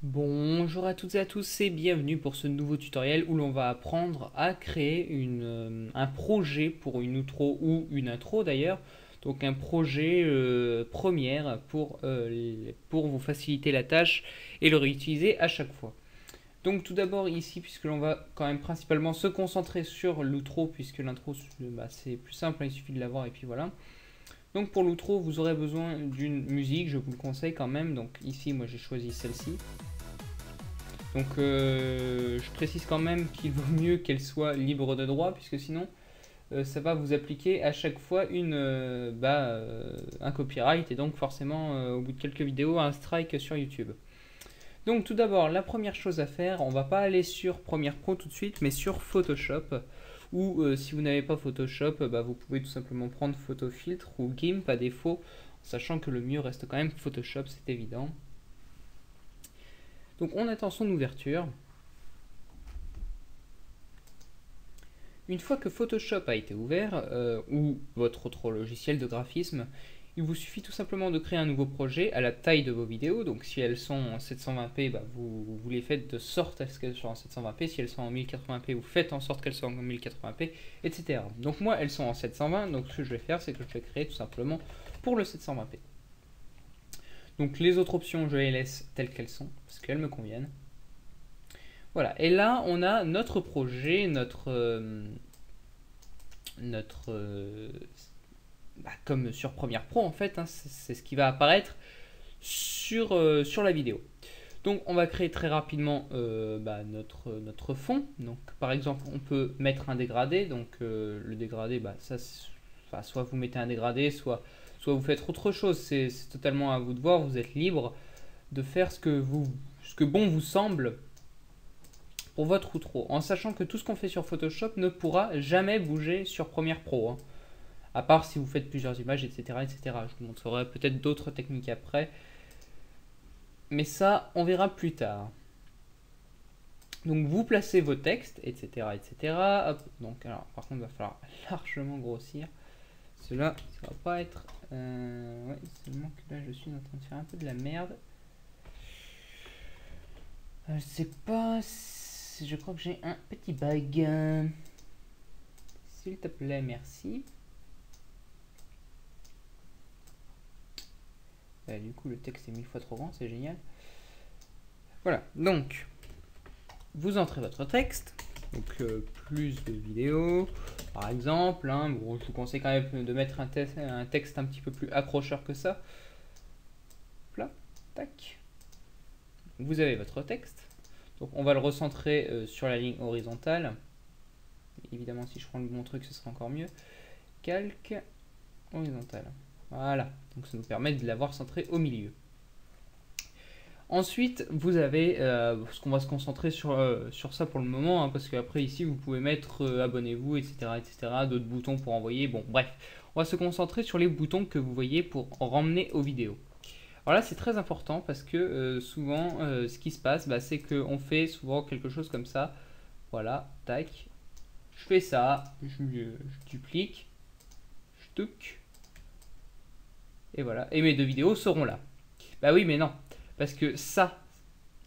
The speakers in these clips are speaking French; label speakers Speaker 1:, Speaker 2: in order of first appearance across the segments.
Speaker 1: Bonjour à toutes et à tous et bienvenue pour ce nouveau tutoriel où l'on va apprendre à créer un projet pour une outro ou une intro d'ailleurs. Donc un projet première pour vous faciliter la tâche et le réutiliser à chaque fois. Donc tout d'abord ici, puisque l'on va quand même principalement se concentrer sur l'outro, puisque l'intro c'est plus simple, il suffit de l'avoir et puis voilà. Donc pour l'outro vous aurez besoin d'une musique, je vous le conseille quand même. Donc ici moi j'ai choisi celle-ci. Donc je précise quand même qu'il vaut mieux qu'elle soit libre de droit, puisque sinon ça va vous appliquer à chaque fois un copyright et donc forcément au bout de quelques vidéos un strike sur YouTube. Donc tout d'abord, la première chose à faire, on va pas aller sur Premiere Pro tout de suite, mais sur Photoshop. Ou si vous n'avez pas Photoshop, vous pouvez tout simplement prendre Photofiltre ou GIMP à défaut, sachant que le mieux reste quand même Photoshop, c'est évident. Donc on attend son ouverture. Une fois que Photoshop a été ouvert, ou votre autre logiciel de graphisme, il vous suffit tout simplement de créer un nouveau projet à la taille de vos vidéos. Donc si elles sont en 720p, vous les faites de sorte à ce qu'elles soient en 720p. Si elles sont en 1080p, vous faites en sorte qu'elles soient en 1080p, etc. Donc moi, elles sont en 720, donc ce que je vais faire, c'est que je vais créer tout simplement pour le 720p. Donc les autres options, je les laisse telles qu'elles sont, parce qu'elles me conviennent. Voilà, et là on a notre projet, comme sur Premiere Pro en fait, hein, c'est ce qui va apparaître sur la vidéo. Donc on va créer très rapidement notre fond. Donc par exemple on peut mettre un dégradé. Donc le dégradé, soit vous mettez un dégradé, soit vous faites autre chose. C'est totalement à vous de voir. Vous êtes libre de faire ce que bon vous semble pour votre outro, en sachant que tout ce qu'on fait sur Photoshop ne pourra jamais bouger sur Premiere Pro, hein. À part si vous faites plusieurs images, etc., etc. Je vous montrerai peut-être d'autres techniques après, mais ça, on verra plus tard. Donc vous placez vos textes, etc., etc. Hop. Donc alors, par contre, il va falloir largement grossir. Cela, ça va pas être... ouais, seulement que là, je suis en train de faire un peu de la merde. Je sais pas si... Je crois que j'ai un petit bug. S'il te plaît, merci. Du coup, le texte est 1000 fois trop grand, c'est génial. Voilà, donc, vous entrez votre texte. Donc, plus de vidéos, par exemple. Hein, bon, je vous conseille quand même de mettre un texte un petit peu plus accrocheur que ça. Là, tac. Vous avez votre texte. Donc, on va le recentrer sur la ligne horizontale. Évidemment, si je prends le bon truc, ce sera encore mieux. Calque, horizontale. Voilà, donc ça nous permet de l'avoir centré au milieu. Ensuite, vous avez, parce qu'on va se concentrer sur ça pour le moment, hein, parce qu'après ici, vous pouvez mettre abonnez-vous, etc., etc., d'autres boutons pour envoyer, bon, bref. On va se concentrer sur les boutons que vous voyez pour ramener aux vidéos. Alors là, c'est très important parce que souvent, ce qui se passe, c'est qu'on fait souvent quelque chose comme ça. Voilà, tac. Je fais ça, je duplique, je touc, et voilà. Et mes deux vidéos seront là. Bah oui, mais non. Parce que ça,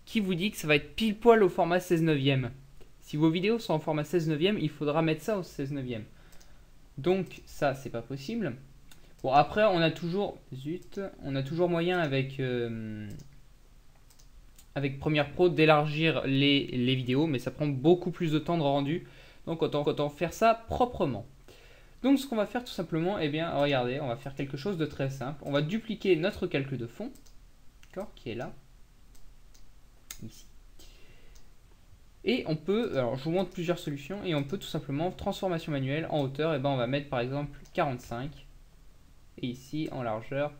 Speaker 1: qui vous dit que ça va être pile poil au format 16 neuvième? Si vos vidéos sont en format 16 neuvième, il faudra mettre ça au 16 neuvième. Donc ça, c'est pas possible. Bon, après, on a toujours... Zut. On a toujours moyen avec Premiere Pro d'élargir les vidéos, mais ça prend beaucoup plus de temps de rendu. Donc autant faire ça proprement. Donc ce qu'on va faire tout simplement, eh bien, regardez, on va faire quelque chose de très simple. On va dupliquer notre calque de fond, d'accord, qui est là, ici. Et on peut, alors je vous montre plusieurs solutions, et on peut tout simplement, transformation manuelle, en hauteur, et on va mettre par exemple 45, et ici en largeur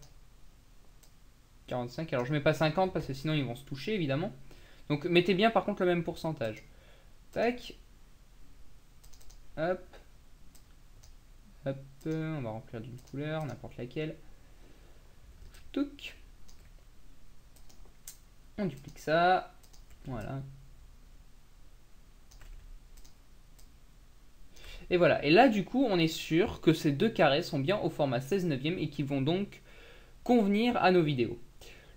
Speaker 1: 45. Alors je mets pas 50 parce que sinon ils vont se toucher évidemment. Donc mettez bien par contre le même pourcentage. Tac. Hop. Hop. On va remplir d'une couleur, n'importe laquelle. Touc. On duplique ça. Voilà. Et voilà. Et là du coup on est sûr que ces deux carrés sont bien au format 16 neuvième et qui vont donc convenir à nos vidéos.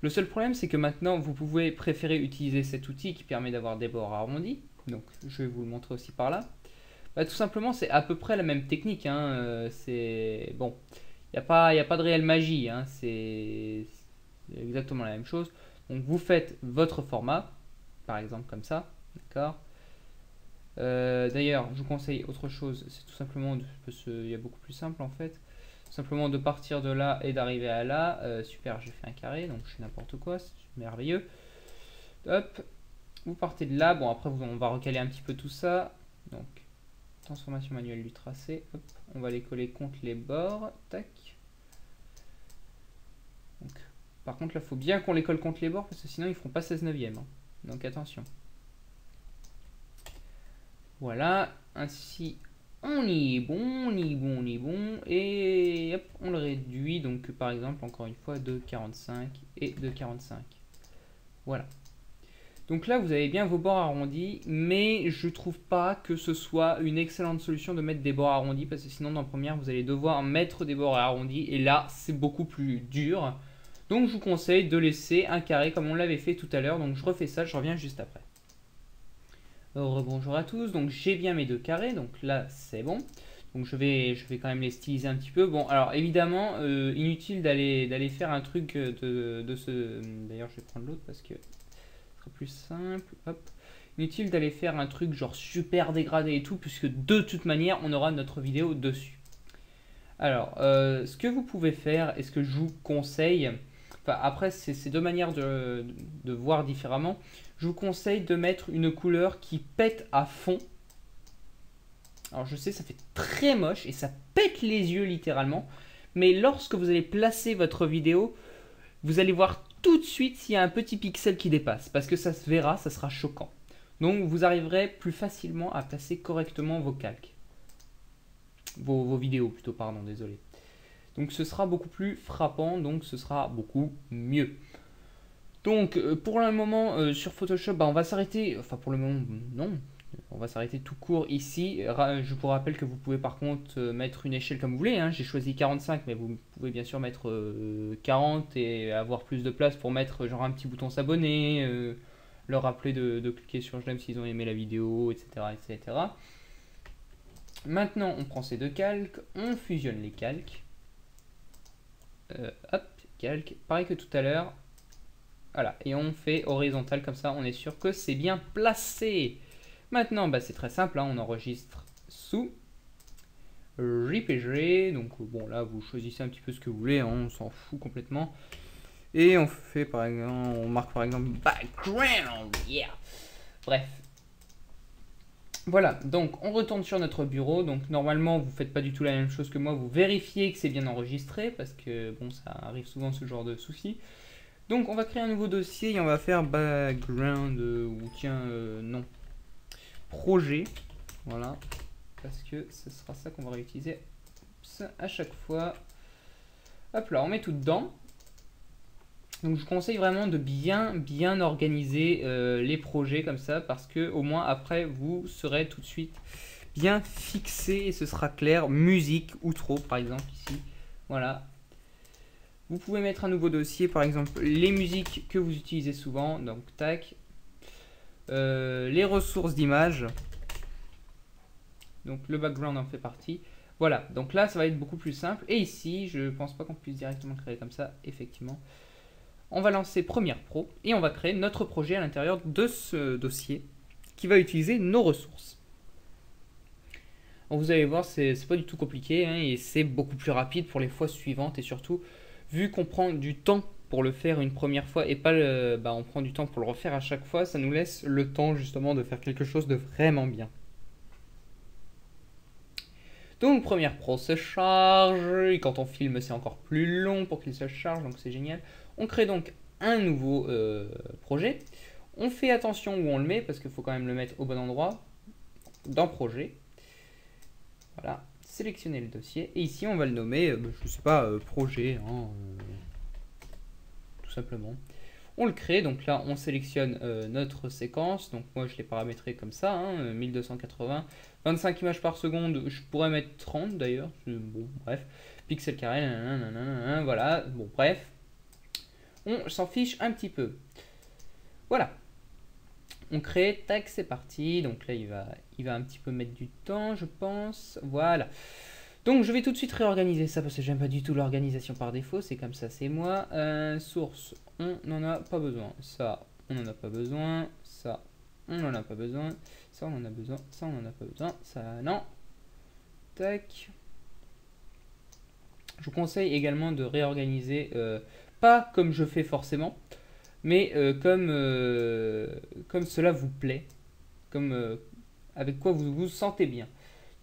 Speaker 1: Le seul problème, c'est que maintenant, vous pouvez préférer utiliser cet outil qui permet d'avoir des bords arrondis. Donc, je vais vous le montrer aussi par là. Bah, tout simplement, c'est à peu près la même technique. Hein. C'est bon, il n'y a pas de réelle magie. Hein. C'est exactement la même chose. Donc, vous faites votre format, par exemple comme ça, d'accord. D'ailleurs, je vous conseille autre chose. C'est tout simplement, il y a beaucoup plus simple en fait. Simplement de partir de là et d'arriver à là. Super, j'ai fait un carré, donc je fais n'importe quoi, c'est merveilleux. Hop, vous partez de là. Bon, après, on va recaler un petit peu tout ça. Donc, transformation manuelle du tracé. Hop, on va les coller contre les bords. Tac. Donc, par contre, là, il faut bien qu'on les colle contre les bords parce que sinon, ils ne feront pas 16 neuvième. Hein. Donc, attention. Voilà, ainsi on y est bon, on y est bon, on y est bon. Et hop, on le réduit. Donc, par exemple, encore une fois, de 45 et de 45. Voilà. Donc là, vous avez bien vos bords arrondis, mais je trouve pas que ce soit une excellente solution de mettre des bords arrondis, parce que sinon, dans première, vous allez devoir mettre des bords arrondis, et là, c'est beaucoup plus dur. Donc, je vous conseille de laisser un carré comme on l'avait fait tout à l'heure. Donc, je refais ça, je reviens juste après. Bonjour à tous, donc j'ai bien mes deux carrés, donc là, c'est bon. Donc, je vais quand même les styliser un petit peu. Bon, alors, évidemment, inutile d'aller faire un truc de ce... D'ailleurs, je vais prendre l'autre parce que... plus simple, hop. Inutile d'aller faire un truc genre super dégradé et tout, puisque de toute manière, on aura notre vidéo dessus. Alors, ce que vous pouvez faire, et ce que je vous conseille, enfin après, c'est deux manières de voir différemment. Je vous conseille de mettre une couleur qui pète à fond. Alors je sais, ça fait très moche, et ça pète les yeux littéralement. Mais lorsque vous allez placer votre vidéo, vous allez voir tout de suite s'il y a un petit pixel qui dépasse, parce que ça se verra, ça sera choquant. Donc vous arriverez plus facilement à placer correctement vos calques. Vos vidéos plutôt, pardon, désolé. Donc ce sera beaucoup plus frappant, donc ce sera beaucoup mieux. Donc pour le moment sur Photoshop, bah, on va s'arrêter, enfin pour le moment non, on va s'arrêter tout court ici. Je vous rappelle que vous pouvez par contre mettre une échelle comme vous voulez. Hein. J'ai choisi 45, mais vous pouvez bien sûr mettre 40 et avoir plus de place pour mettre genre un petit bouton s'abonner, leur rappeler de cliquer sur j'aime s'ils ont aimé la vidéo, etc., etc. Maintenant, on prend ces deux calques, on fusionne les calques. Hop, calque, pareil que tout à l'heure. Voilà, et on fait horizontal comme ça, on est sûr que c'est bien placé. Maintenant, bah, c'est très simple, hein, on enregistre sous JPG. Donc bon, là, vous choisissez un petit peu ce que vous voulez, hein, on s'en fout complètement. Et on fait par exemple, on marque par exemple background, yeah. Bref. Voilà, donc on retourne sur notre bureau. Donc normalement, vous faites pas du tout la même chose que moi, vous vérifiez que c'est bien enregistré, parce que bon, ça arrive souvent ce genre de soucis. Donc on va créer un nouveau dossier et on va faire background ou tiens non projet, voilà, parce que ce sera ça qu'on va réutiliser à chaque fois. Hop là, on met tout dedans. Donc je vous conseille vraiment de bien organiser les projets comme ça, parce que au moins après vous serez tout de suite bien fixé et ce sera clair. Musique, outro par exemple ici, voilà. Vous pouvez mettre un nouveau dossier, par exemple les musiques que vous utilisez souvent, donc tac. Les ressources d'image, donc le background en fait partie. Voilà, donc là ça va être beaucoup plus simple. Et ici, je pense pas qu'on puisse directement créer comme ça, effectivement. On va lancer Premiere Pro et on va créer notre projet à l'intérieur de ce dossier qui va utiliser nos ressources. Donc vous allez voir, c'est pas du tout compliqué hein, et c'est beaucoup plus rapide pour les fois suivantes, et surtout vu qu'on prend du temps pour le faire une première fois et pas on prend du temps pour le refaire à chaque fois, ça nous laisse le temps justement de faire quelque chose de vraiment bien. Donc Premiere Pro se charge, et quand on filme c'est encore plus long pour qu'il se charge, donc c'est génial. On crée donc un nouveau projet. On fait attention où on le met, parce qu'il faut quand même le mettre au bon endroit, dans projet. Voilà, sélectionner le dossier, et ici on va le nommer, je sais pas, projet, hein, tout simplement. On le crée, donc là on sélectionne notre séquence, donc moi je l'ai paramétré comme ça, hein, 1280, 25 images par seconde, je pourrais mettre 30 d'ailleurs, bon bref, pixel carré, voilà, bon bref. on s'en fiche un petit peu. Voilà. On crée, tac, c'est parti. Donc là, il va un petit peu mettre du temps, je pense. Voilà. Donc je vais tout de suite réorganiser ça parce que j'aime pas du tout l'organisation par défaut. C'est comme ça, c'est moi. Source, on n'en a pas besoin. Ça, on n'en a pas besoin. Ça, on n'en a pas besoin. Ça, on en a besoin. Ça, on n'en a pas besoin. Ça, non. Tac. Je vous conseille également de réorganiser, pas comme je fais forcément, mais comme cela vous plaît, comme avec quoi vous vous sentez bien.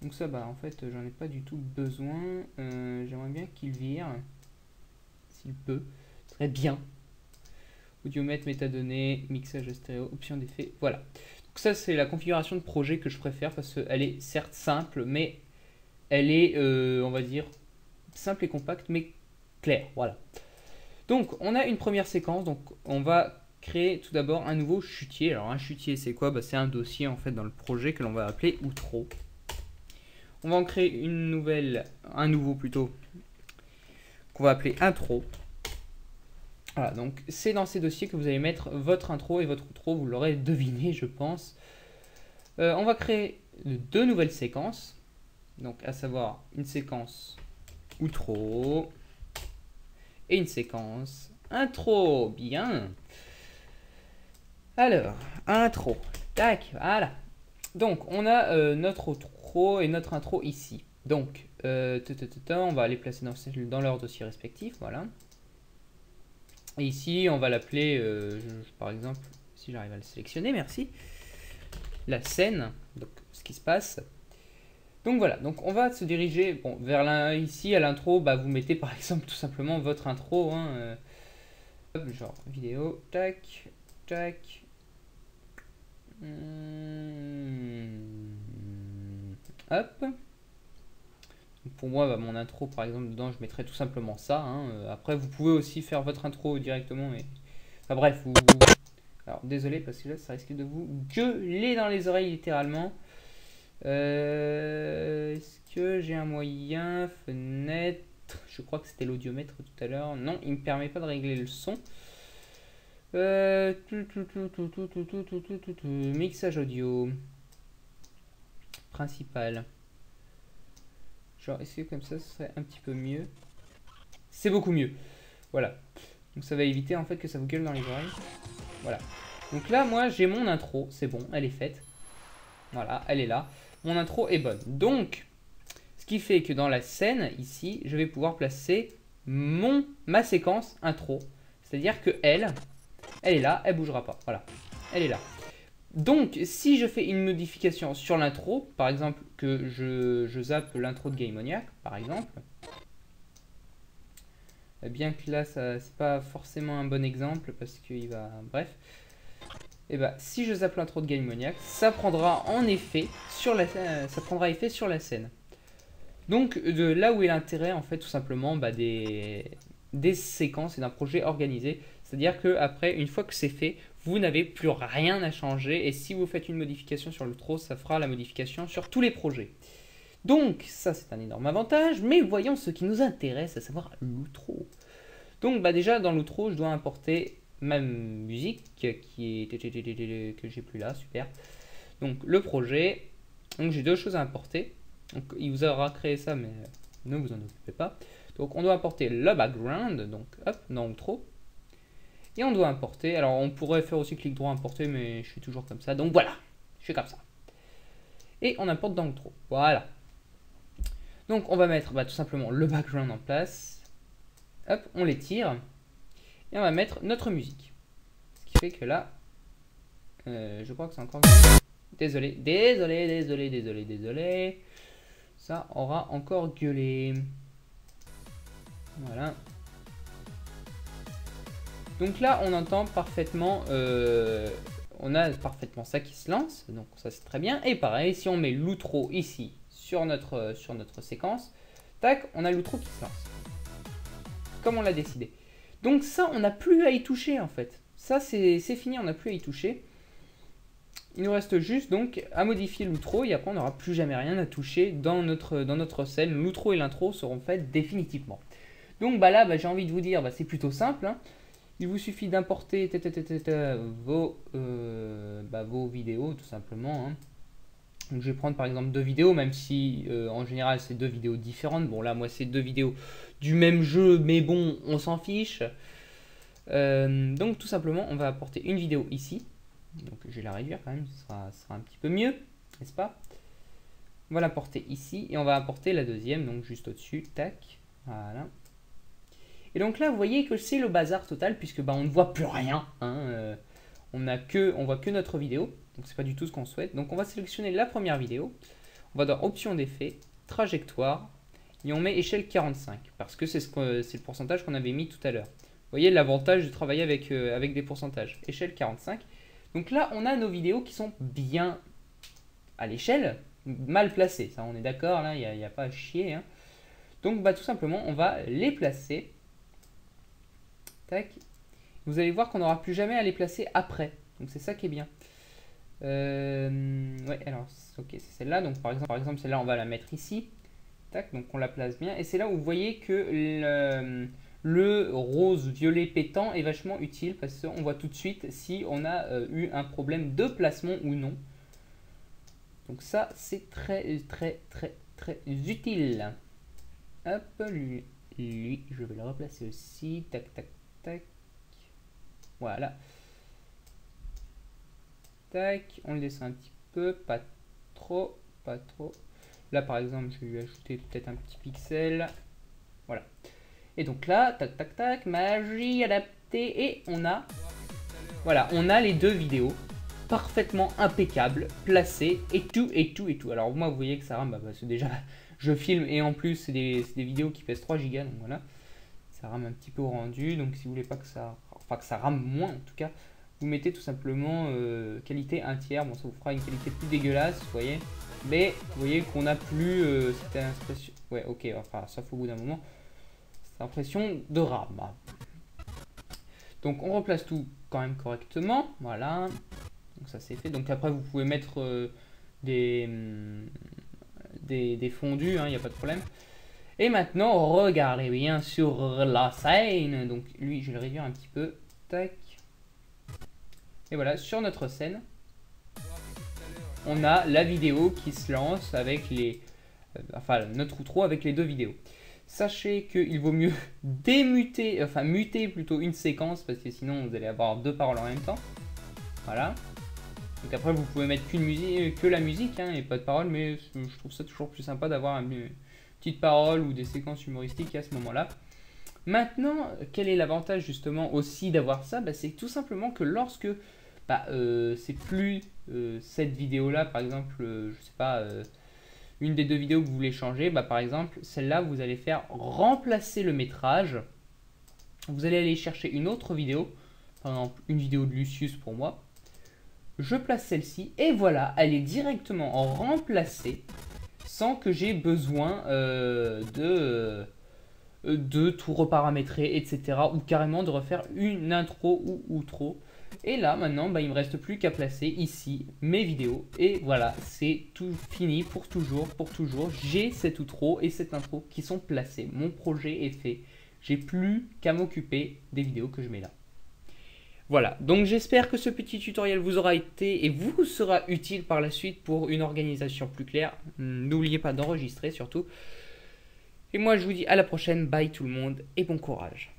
Speaker 1: Donc ça, bah en fait, j'en ai pas du tout besoin. J'aimerais bien qu'il vire, s'il peut, ce serait bien. Audiomètre, métadonnées, mixage stéréo, option d'effet, voilà. Donc ça, c'est la configuration de projet que je préfère parce qu'elle est certes simple, mais elle est, on va dire, simple et compacte, mais claire, voilà. Donc, on a une première séquence, donc on va créer tout d'abord un nouveau chutier. Alors, un chutier, c'est quoi? Bah, c'est un dossier, en fait, dans le projet que l'on va appeler outro. On va en créer un nouveau plutôt, qu'on va appeler intro. Voilà, donc c'est dans ces dossiers que vous allez mettre votre intro et votre outro, vous l'aurez deviné, je pense. On va créer 2 nouvelles séquences, donc à savoir une séquence outro et une séquence intro. Bien. Alors, intro. Tac, voilà. Donc, on a notre outro et notre intro ici. Donc, on va les placer dans leur dossier respectif. Voilà. Et ici, on va l'appeler, par exemple, si j'arrive à le sélectionner, merci. La scène, donc ce qui se passe. Donc voilà, donc on va se diriger vers ici à l'intro, bah, vous mettez par exemple tout simplement votre intro, hein, genre vidéo, tac, tac. Hop. Pour moi, bah, mon intro par exemple, dedans je mettrais tout simplement ça. Hein. Après, vous pouvez aussi faire votre intro directement. Enfin bref, alors désolé parce que là ça risque de vous gueuler dans les oreilles littéralement. Est-ce que j'ai un moyen? Fenêtre. Je crois que c'était l'audiomètre tout à l'heure. Non, il ne me permet pas de régler le son. Mixage audio. Principal. Genre, est-ce que comme ça, ce serait un petit peu mieux? C'est beaucoup mieux. Voilà. Donc ça va éviter en fait que ça vous gueule dans les oreilles. Voilà. Donc là, moi, j'ai mon intro. C'est bon, elle est faite. Voilà, elle est là. Mon intro est bonne. Donc, ce qui fait que dans la scène, ici, je vais pouvoir placer ma séquence intro. C'est-à-dire que elle est là, elle bougera pas. Voilà, elle est là. Donc, si je fais une modification sur l'intro, par exemple, que je zappe l'intro de Gaimoniac, par exemple, bien que là, c'est pas forcément un bon exemple, parce qu'il va... Bref. Et bah, si je zappe l'intro de Gaimoniac, ça prendra en effet sur la scène. Donc, de là où est l'intérêt, en fait, tout simplement, bah, des séquences et d'un projet organisé. C'est-à-dire que après, une fois que c'est fait, vous n'avez plus rien à changer. Et si vous faites une modification sur l'outro, ça fera la modification sur tous les projets. Donc, ça, c'est un énorme avantage. Mais voyons ce qui nous intéresse, à savoir l'outro. Donc, bah, déjà, dans l'outro, je dois importer ma musique qui est que j'ai plus là, super. Donc le projet, donc j'ai 2 choses à importer. Donc il vous aura créé ça, mais ne vous en occupez pas. Donc on doit importer le background, donc hop, dans outro. Et on doit importer, alors on pourrait faire aussi clic droit importer, mais je suis toujours comme ça. Donc voilà, je suis comme ça. Et on importe dans outro, voilà. Donc on va mettre tout simplement le background en place. Hop, on l'étire. Et on va mettre notre musique. Ce qui fait que là, je crois que c'est encore... Désolé. Ça aura encore gueulé. Voilà. Donc là, on entend parfaitement... on a parfaitement ça qui se lance. Donc ça, c'est très bien. Et pareil, si on met l'outro ici, sur notre séquence, tac, on a l'outro qui se lance. Comme on l'a décidé. Donc ça, on n'a plus à y toucher en fait. Ça, c'est fini, on n'a plus à y toucher. Il nous reste juste donc à modifier l'outro et après on n'aura plus jamais rien à toucher dans notre scène. L'outro et l'intro seront faites définitivement. Donc bah là, j'ai envie de vous dire, c'est plutôt simple. Hein. Il vous suffit d'importer vos vidéos tout simplement, hein. Donc je vais prendre par exemple 2 vidéos, même si en général c'est 2 vidéos différentes. Bon là moi c'est 2 vidéos du même jeu, mais bon on s'en fiche. Donc tout simplement on va apporter une vidéo ici. Donc je vais la réduire quand même, ce sera un petit peu mieux, n'est-ce pas? On va l'apporter ici et on va apporter la deuxième, donc juste au-dessus, tac, voilà. Et donc là vous voyez que c'est le bazar total puisque bah, on ne voit plus rien, hein, on voit que notre vidéo. Donc c'est pas du tout ce qu'on souhaite. Donc on va sélectionner la première vidéo. On va dans option d'effet, trajectoire, et on met échelle 45 parce que c'est le pourcentage qu'on avait mis tout à l'heure. Vous voyez l'avantage de travailler avec des pourcentages. Échelle 45. Donc là on a nos vidéos qui sont bien à l'échelle, mal placées. Ça on est d'accord, là il n'y a pas à chier, hein. Donc bah, tout simplement on va les placer. Tac. Vous allez voir qu'on n'aura plus jamais à les placer après. Donc c'est ça qui est bien. Ouais, alors, ok, c'est celle-là. Donc, par exemple celle-là, on va la mettre ici. Tac, donc on la place bien. Et c'est là où vous voyez que le rose-violet pétant est vachement utile parce qu'on voit tout de suite si on a eu un problème de placement ou non. Donc ça, c'est très, très, très, très utile. Hop, lui, je vais le replacer aussi. Tac, tac, tac. Voilà. Tac, on le descend un petit peu, pas trop, pas trop. Là par exemple, je vais lui ajouter peut-être un petit pixel. Voilà. Et donc là, tac, tac, tac, magie adaptée. Et on a, voilà, on a les 2 vidéos parfaitement impeccables, placées et tout, et tout, et tout. Alors moi, vous voyez que ça rame, bah, parce que déjà, je filme et en plus, c'est des vidéos qui pèsent 3 Go. Donc voilà, ça rame un petit peu au rendu. Donc si vous voulez pas que ça, enfin que ça rame moins en tout cas, vous mettez tout simplement qualité 1 tiers. Bon, ça vous fera une qualité plus dégueulasse, vous voyez. Mais vous voyez qu'on n'a plus cette impression. Ouais, ok, enfin, sauf au bout d'un moment, cette impression de RAM. Donc, on replace tout quand même correctement. Voilà. Donc, ça c'est fait. Donc, après, vous pouvez mettre des fondus, il n'y a pas de problème. Et maintenant, regardez bien sur la scène. Donc, lui, je vais le réduire un petit peu. Tac. Et voilà, sur notre scène, on a la vidéo qui se lance avec les... enfin, notre outro avec les 2 vidéos. Sachez qu'il vaut mieux démuter, enfin muter plutôt une séquence parce que sinon vous allez avoir 2 paroles en même temps. Voilà. Donc après vous pouvez mettre que la musique hein, et pas de paroles, mais je trouve ça toujours plus sympa d'avoir une petite parole ou des séquences humoristiques à ce moment-là. Maintenant, quel est l'avantage justement aussi d'avoir ça? Bah, c'est tout simplement que lorsque c'est plus cette vidéo là par exemple, je sais pas, une des 2 vidéos que vous voulez changer, par exemple celle-là vous allez faire remplacer le métrage, vous allez aller chercher une autre vidéo, par exemple une vidéo de Lucius pour moi, je place celle-ci et voilà, elle est directement remplacée sans que j'ai besoin de tout reparamétrer, etc. ou carrément de refaire une intro ou outro. Et là maintenant il ne me reste plus qu'à placer ici mes vidéos et voilà, c'est tout fini pour toujours, j'ai cette outro et cette intro qui sont placées, mon projet est fait, j'ai plus qu'à m'occuper des vidéos que je mets là. Voilà, donc j'espère que ce petit tutoriel vous aura été et vous sera utile par la suite pour une organisation plus claire. N'oubliez pas d'enregistrer surtout. Et moi je vous dis à la prochaine, bye tout le monde et bon courage.